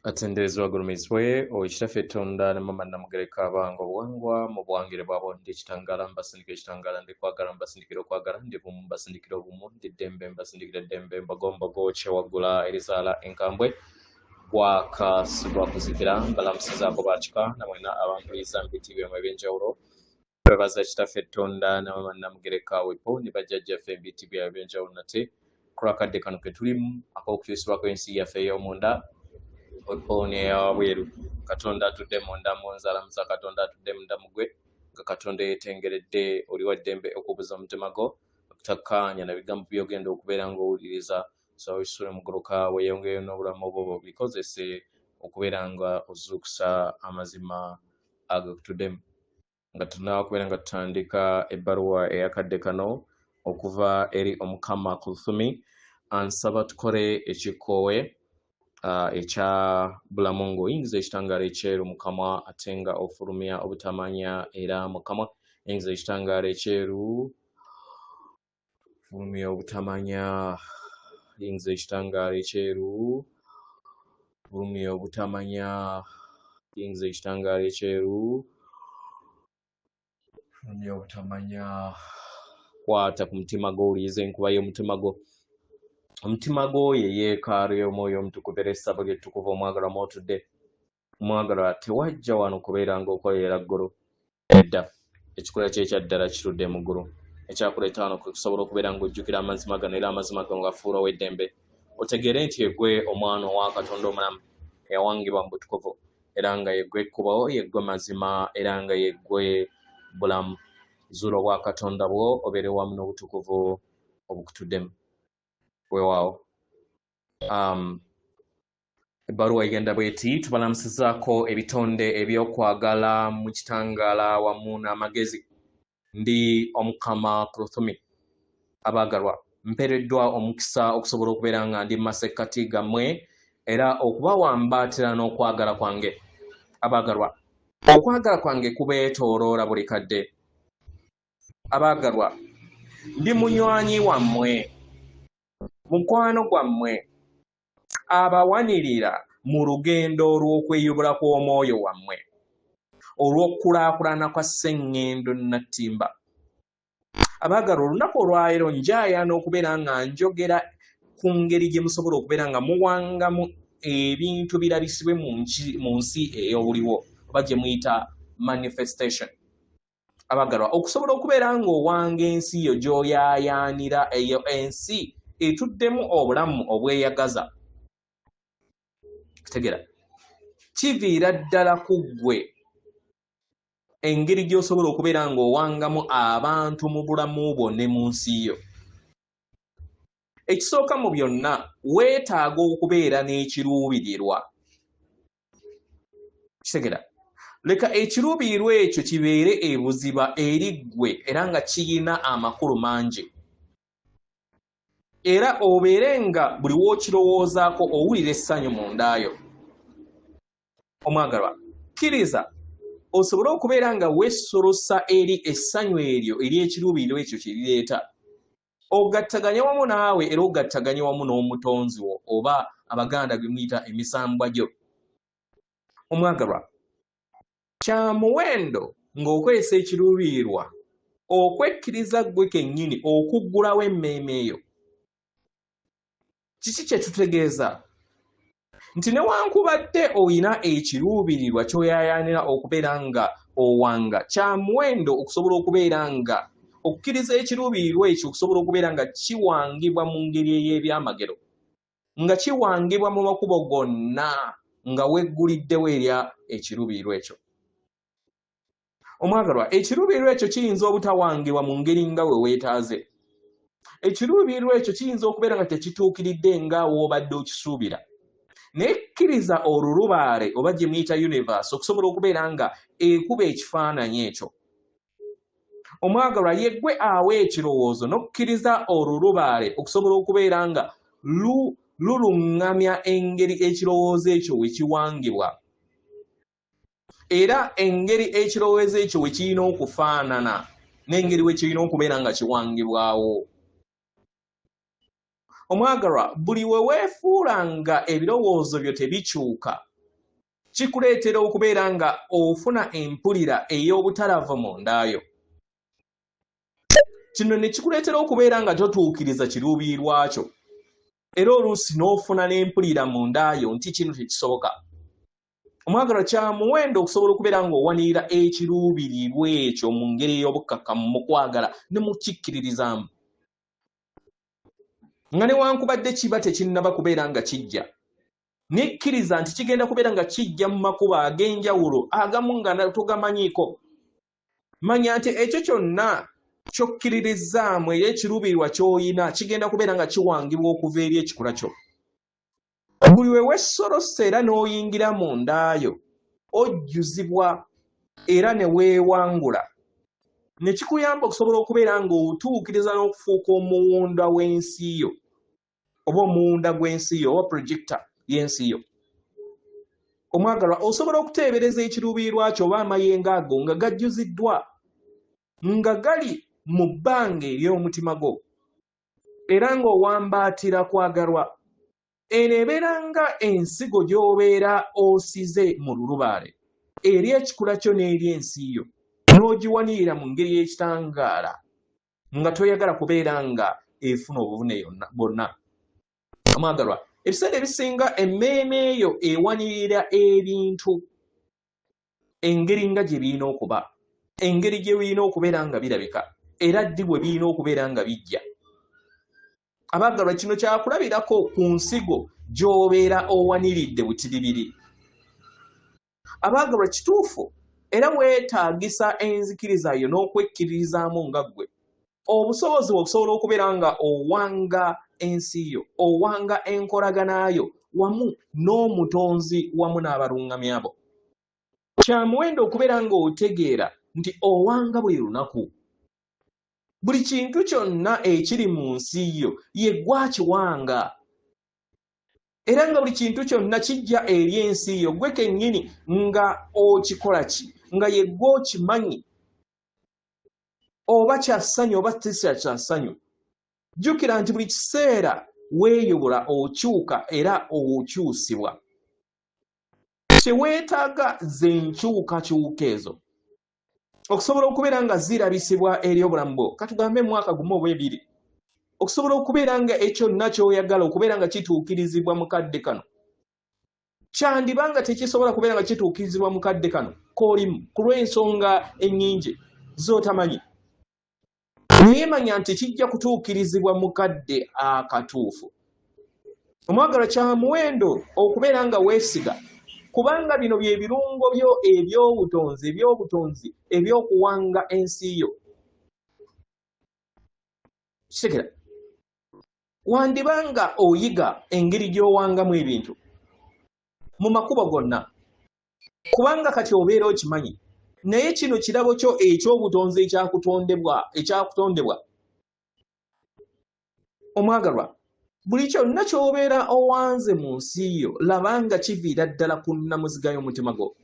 Atenderezwa gulumizibwe Oweekitiibwa Tonda ne Mama Namugereka abange obuwangwa mu bwangire bwabo ndi ekitangala mbasindikira ekitangala ndi kwagala mbasindikira okwagala ndi bumu mbasindikira obumu ndi ddembe mbasindikira ddembe mbagombogo kyewaggula erizaala enkambwe bwakasibwa kuzikira mbalamusizaako bakika namwena abampuliza mbitiibwa ebyenjawulo twebaza Kitaffe Tonda ne Mama Namugereka wepo ne bajjajjaffe mbitiibwa ebyenjawulo nate kulwakadde kano ke tulimu ak'okukyusibwako ensi yaffe ey'omunda Opone ya wabweru Katonda atudde munda mu nzalamuza Katonda atudde munda mugwe nga Katonda yeetengeredde oli wa ddembe okubuza omutima gwo okutakkaanya na bigambo by'ogenda okubeera ng'owuliriza so isule mugoloka weeyongeyo n'obulamu obwo bikozese okubeera nga ozuukusa amazima agakutuddemu nga tunaawa kubeera nga tutandika ebbaluwa eyakadde kano okuva eri omukama Kulthumi ansaba tukole ekikoowe ekya bulamu ng'oyingiza ekitangaala ekyeru mukama ate nga ofulumya obutamanya era mukama yingiza ekitangaala ekyeru fulumya obutamanya yingiza ekitangaala ekyeru fulumya obutamanya yingiza ekitangaala ekyeru fulumya obutamanya kwata ku mutima gwo owuliriza enkuba y'omutima gwo omutima gwo ye yeekaalu y'omwoyo omutukuvu era essabo ly'ettukuvu omwagalwa mw'otudde omwagalwa tewajja wano kubeera ng'okolera ggulu edda ekikula kye ekyaddala kitudde mu ggulu ekyakuleeta wano kusobola okubeera ng'ojjukira amazima gano era amazima gano gafuula ow'eddembe otegeere nti yeggwe omwana owa Katonda omulamu eyawangibwa mu butukuvu era nga yeggwe ekkubo yeggwe mazima era nga yeggwe bulamu zuula obwa Katonda bwo obeere wamu n'obutukuvu obukutuddemu weewaawo ebbaluwa egenda bweti tubalamusizaako ebitonde ebyokwagala mu kitangaala wamu n'amagezi ndi omukama Kulthumi abaagalwa mpeereddwa omukisa okusobola okubeera nga ndi masekkati gammwe era okubawambaatira n'okwagala kwange abaagalwa okwagala kwange kubeetooloola buli kadde abaagalwa ndi munywanyi wammwe mukwano gwammwe abawanirira mu lugendo olw'okweyubula kw'omwoyo wammwe olw'okukulaakulana kwa sseŋŋendo nattimba abaagalwa olunaku olwaleero njayaana okubeera nga njogera ku ngeri gye musobola okubeera nga muwangamu ebintu birabisibwe mu nsi ey'obuliwo oba gye muyita manifestation abaagalwa okusobola okubeera ng'owanga ensi yo gy'oyaayaanira eyo ensi etuddemu obulamu obweyagaza kitegera kiviira ddala ku ggwe engeri gy'osobola okubeera ng'owangamu abantu mu bulamu bwo ne mu nsi yo ekisooka mu byonna weetaaga okubeera n'ekiruubirirwa kitegera leka ekiruubirirwa ekyo kibeere ebuziba eri ggwe era nga kiyina amakulu mangi era obeere nga buli w'okirowoozaako owulira essanyu mundaayo omwagalwa kkiriza osobole okubeera nga weesolosa eri essanyu eryo ery'ekiruubirirwa ekyo kye lireeta ogattaganye wamu naawe era ogattaganye wamu n'omutonzi wo oba abaganda gwe muyita emisambwa gyo omwagalwa kya muwendo ng'okozesa ekiruubirirwa okwekkiriza ggwe kennyini okuggulawo emmeeme eyo kiki kye tutegeeza nti newankubadde oyina ekiruubirirwa ky'oyaayaanira okubeera nga owanga kya muwendo okusobola okubeera nga okukkiriza ekiruubirirwa ekyo okusobola okubeera nga kiwangibwa mu ngeri ey'ebyamagero nga kiwangibwa mu makubo gonna nga wegguliddewo erya ekiruubirirwa ekyo omwagalwa ekiruubirirwa ekyo kiyinza obutawangibwa mu ngeri nga we weetaaze ekiruubirirwa ekyo kiyinza okubeera nga tekituukiridde nga w'obadde okisuubira naye kkiriza olulubaale oba gye muyita universe okusobola okubeera nga ekuba ekifaananyi ekyo omwagalwa yeggwe awa ekirowoozo n'okkiriza olulubaale okusobola okubeera nga luluŋŋamya engeri ekirowoozo ekyo we kiwangibwa era engeri ekirowoozo ekyo we kirina okufaanana n'engeri we kirina okubeera nga kiwangibwawo omwagalwa buli we weefuula nga ebirowoozo byo tebikyuka kikuleetera okubeera nga ofuna empulira ey'obutalavu mu ndaayo. Kino ne kikuleetera okubeera nga totuukiriza kiruubirirwa kyo, era oluusi n'ofuna n'empulira mu ndaayo nti kino tekisoboka. Omwagalwa kya muwendo okusobola okubeera ng'owanirira ekiruubirirwa ekyo mu ngeri ey'obukkakkamu mu kwagala ne mu kikkiririzaamu. Nga newankubadde kiba tekinnaba kubeera nga kijja, nekkiriza nti kigenda kubeera nga kijja mu makubo ag'enjawulo agamu nga togamanyiiko. Manya nti ekyo kyonna ky'okkiririzaamu era ekiruubirirwa ky'oyina kigenda kubeera nga kiwangibwa okuva eri ekikula kyo. Buli we wessolossa era n'oyingira mu ndaayo ojjuzibwa era ne weewangula, ne kikuyamba okusobola okubeera ng'otuukiriza n'okufuuka omuwunda w'ensi yo oba omuwunda gw'ensi yo oba projector y'ensi yo. Omwagalwa, osobola okuteebereza ekiruubirirwa kyo oba amayengo ago nga gajjuziddwa, nga gali mu bbanga ery'omutima gwo, era ng'owambaatira kwagalwa. Eno ebeera nga ensigo gy'obeera osize mu lulubaale eri ekikula kyo n'eri ensi yo, n'ogiwanirira mu ngeri y'ekitangaala nga toyagala kubeera nga efuna obuvune bwonna. Omwagalwa, ebiseera ebisinga emmeeme eyo ewanirira ebintu engeri nga gye birina okuba, engeri gye birina okubeera nga birabika, era ddi bwe birina okubeera nga bijja. Abaagalwa, kino kyakulabirako ku nsigo gy'obeera owaniridde butiribiri. Abaagalwa, kituufu era weetaagisa enzikiriza yo n'okwekkiririzaamu nga ggwe obusobozi okusobola okubeera nga owanga ensi yo, owanga enkolagana yo wamu n'omutonzi wamu n'abaluŋŋamya abo. Kya muwendo okubeera ng'otegeera nti owanga buli lunaku. Buli kintu kyonna ekiri mu nsi yo ye gwakiwanga, era nga buli kintu kyonna kijja eri ensi yo gwe kennyini nga okikola ki, nga ye gwe okimanyi oba kya ssanyu oba tikya kya ssanyu. Jjukira nti buli kiseera weeyobola okyuka era okyusibwa. Teweetaaga ze nkyukakyuka ezo okusobola okubeera nga zirabisibwa eri obulamu bwo, katugambe mwaka gumu oba ebiri, okusobola okubeera nga ekyonna ky'oyagala okubeera nga kituukirizibwa mu kadde kano. Kyandiba nga tekisobola kubeera nga kituukirizibwa mu kadde kano k'olimu ku lw'ensonga ennyingi z'otamanyi. Naye manya nti kijja kutuukirizibwa mu kadde akatuufu. Omwagalwa, kya muwendo okubeera nga weesiga, kubanga bino bye birungo byo eby'obutonzi eby'okuwanga ensi yo. Kitegera, wandibanga oyiga engeri gy'owangamu ebintu mu makubo gonna, kubanga kati obeera okimanyi, naye kino kirabo kyo eky'obutonzi ekyakutondebwa. Omwagalwa, buli kyonna ky'obeera owanze mu nsi yo labanga kiviira ddala ku nnamuziga y'omutima gwo.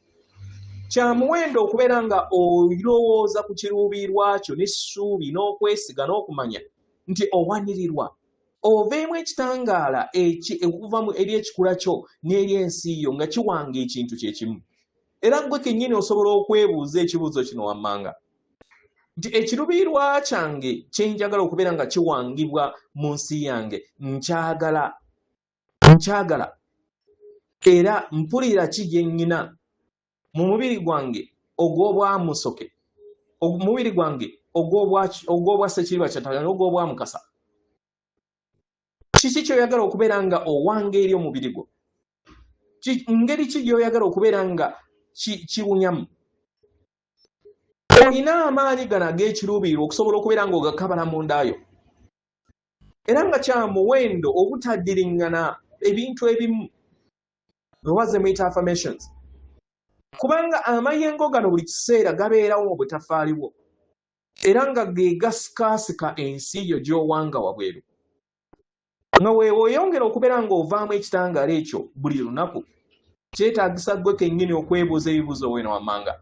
Kya muwendo okubeera nga olowooza ku kiruubirirwa kyo n'essuubi n'okwesiga n'okumanya nti owanirirwa, oveemu ekitangaala okuva eri ekikula kyo n'eri ensi yo nga kiwanga ekintu kye kimu. Era gwe kennyini osobola okwebuuza ekibuuzo kino wammanga nti ekiruubirirwa kyange kye njagala okubeera nga kiwangibwa mu nsi yange nkyagala, era mpulira ki gye nnyina mu mubiri gwange ogw'obwamusoke, omubiri gwange ogw'obwa Ssekiriba Kyatagala n'ogw'obwamukasa. Kiki ky'oyagala okubeera nga owanga eri omubiri gwo? Ngeri ki gy'oyagala okubeera nga kiwunyamu? Olina amaanyi gano ag'ekiruubirirwa okusobola okubeera ng'ogakabala mu ndaayo, era nga kya muwendo obutaddiriŋŋana ebintu ebimu oba ze muyita affirmations, kubanga amayengo gano buli kiseera gabeerawo mu butafaali bwo era nga ge gasikaasika ensi yo gy'owanga wabweru. Nga weeyongera okubeera ng'ovaamu ekitangaala ekyo buli lunaku, kyetaagisa ggwe kennyini okwebuuza ebibuuzo weeno wammanga.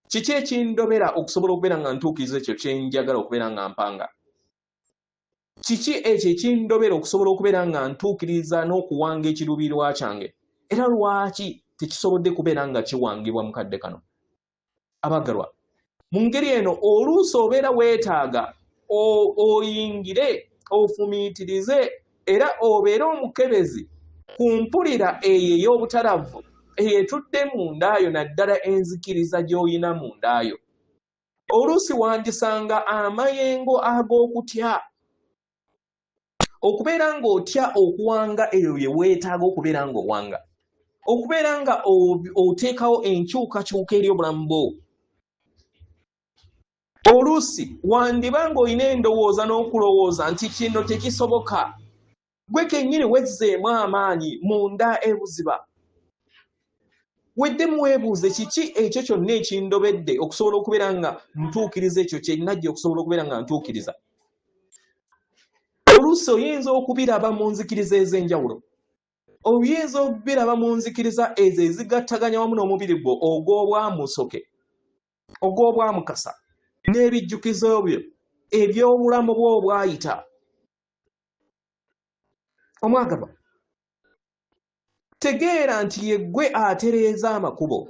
Kiki ekindobera okusobola okubeera nga ntuukiriza ekyo kye njagala okubeera nga mpanga? Kiki ekyo ekindobera okusobola okubeera nga ntuukiriza n'okuwanga ekiruubirirwa kyange? Era lwaki tekisobodde kubeera nga kiwangibwa mu kadde kano. Abagalwa, mu ngeri eno oluusi obeera weetaaga oyingire ofumiitirize era obeere omukebezi ku mpulira eyo ey'obutalavu eyetudde mundaayo naddala enzikiriza gy'olina mundaayo. Oluusi wandisanga amayengo ag'okutya okubeera ng'otya okuwanga eyo bye weetaaga okubeera ng'owanga, okubeera nga oteekawo enkyukakyuka eri obulamu bwo. Oluusi wandiba ng'olina endowooza n'okulowooza nti kino tekisoboka, gwe kennyini wezzeemu amaanyi munda ebuziba. Weddemu weebuuze kiki ekyo kyonna ekindobedde okusobola okubeera nga ntuukiriza ekyo kye najja okusobola okubeera nga ntuukiriza. Oluusi oyinza okubiraba mu nzikiriza ez'enjawulo, oyinza okubiraba mu nzikiriza ezo ezigattaganya wamu n'omubiri gwo ogw'obwamusoke, ogw'obwamukasa n'ebijjukizo byo eby'obulamu bwo obwayita. Omwagalwa, tegeera nti yeggwe atereeza amakubo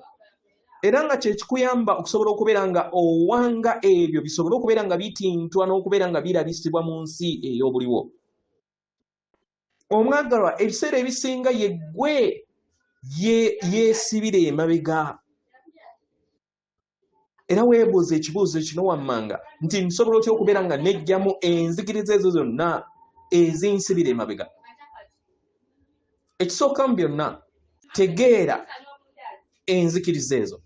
era nga kyekikuyamba okusobola okubeera nga owanga ebyo bisobole okubeera nga bitintwa n'okubeera nga birabisibwa mu nsi ey'obuliwo. Omwagalwa, ebiseera ebisinga yeggwe yeesibira emabega era weebuuza ekibuuzo kino wammanga nti nsobola otya okubeera nga nejjamu enzikiriza ezo zonna ezinsibira emabega. Ekisooka mu byonna, tegeera enzikiriza ezo,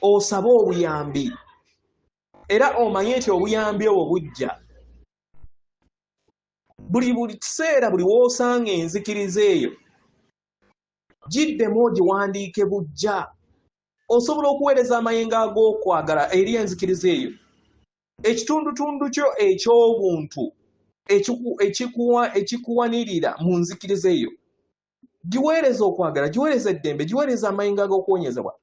osabe obuyambi era omanye nti obuyambi obwo bujja. Buli kiseera buli w'osanga enzikiriza eyo giddemu ogiwandiike bujja. Osobola okuweereza amayengo ag'okwagala eri enzikiriza eyo. Ekitundutundu kyo eky'obuntu ekikuwanirira mu nzikiriza eyo, giweereza okwagala, giweereza eddembe, giweereza amayengo ag'okuwonyezebwa.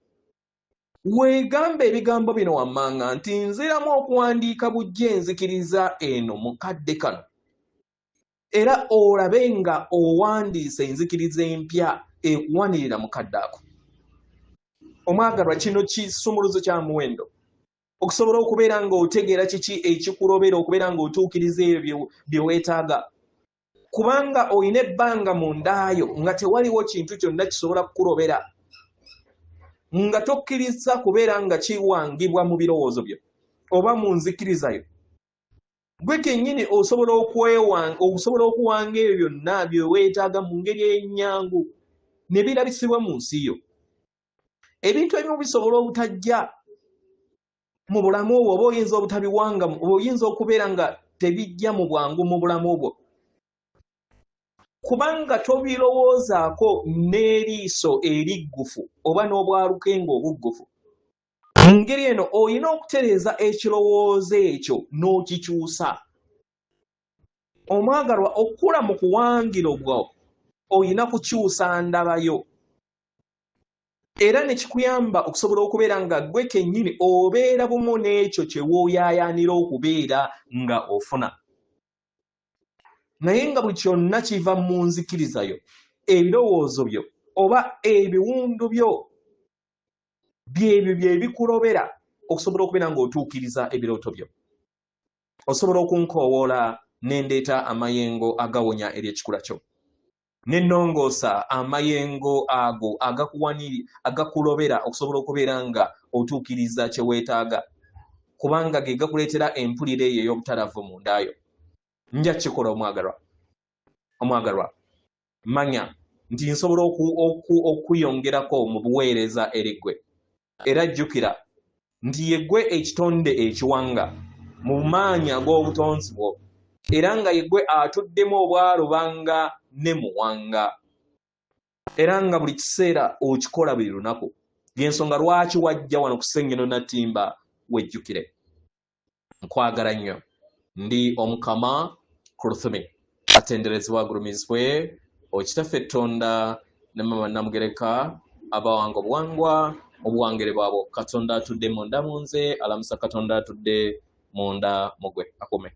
Weegamba ebigambo bino wammanga nti nziramu okuwandiika bujja enzikiriza eno mu kadde kano, era olabe nga owandiisa enzikiriza empya ekuwanirira mu kadde ako. Omwagalwa, kino kisumuluzo kya muwendo okusobola okubeera ng'otegeera kiki ekikulobera okubeera ng'otuukiriza ebyo bye weetaaga, kubanga olina ebbanga mundaayo nga tewaliwo kintu kyonna kisobola kukulobera, nga tokkiriza kubeera nga kiwangibwa mu birowoozo byo oba mu nzikirizayo. Gwe kennyini osobola okuwanga ebyo byonna bye weetaaga mu ngeri ennyangu ne birabisibwa mu nsi yo. Ebintu ebimu bisobola obutajja mu bulamu obwo, oba oyinza obutabiwanga, oyinza okubeera nga tebijja mu bwangu mu bulamu bwo kubanga tobirowoozaako n'eriiso eriggufu oba n'obwalukenga obuggufu. Mu ngeri eno olina okutereeza ekirowoozo ekyo n'okikyusa. Omwagalwa, okula mu kuwangiro bwo olina kukyusa ndabayo era ne kikuyamba okusobola okubeera nga gwe kennyini obeera bumu n'ekyo kye wooyaayaanira okubeera nga ofuna. Naye nga buli kyonna kiva mu nzikirizayo, ebirowoozo byo oba ebiwundu byo byebyo bye bikulobera okusobola okubeera ng'otuukiriza ebirooto byo. Osobola okunkoowoola ne ndeeta amayengo agawonya eri ekikula kyo, ne nnongoosa amayengo ago agakulobera okusobola okubeera nga otuukiriza kye weetaaga, kubanga ge gakuleetera empulira eyo ey'obutalavu mundaayo. Nja kikola omwagalwa, manya nti nsobola okuyongerako mu buweereza eri ggwe, era jjukira nti yeggwe ekitonde ekiwanga mu maanyi ag'obutonzi bwo, era nga yeggwe atuddemu obwalubanga ne muwanga, era nga buli kiseera okikola buli lunaku. Y'ensonga lwaki wajja wano ku Ssengeno Nattimba wejjukire. Nkwagala nnyo. Ndi Omukama Kurthumi, atenderezebwa agulumizibwe Okitaffe Tonda ne Mama Namugereka, abawanga obuwangwa obuwangere bwabo. Katonda atudde munda mu nze, alamusa Katonda atudde munda mu gwe. Akume.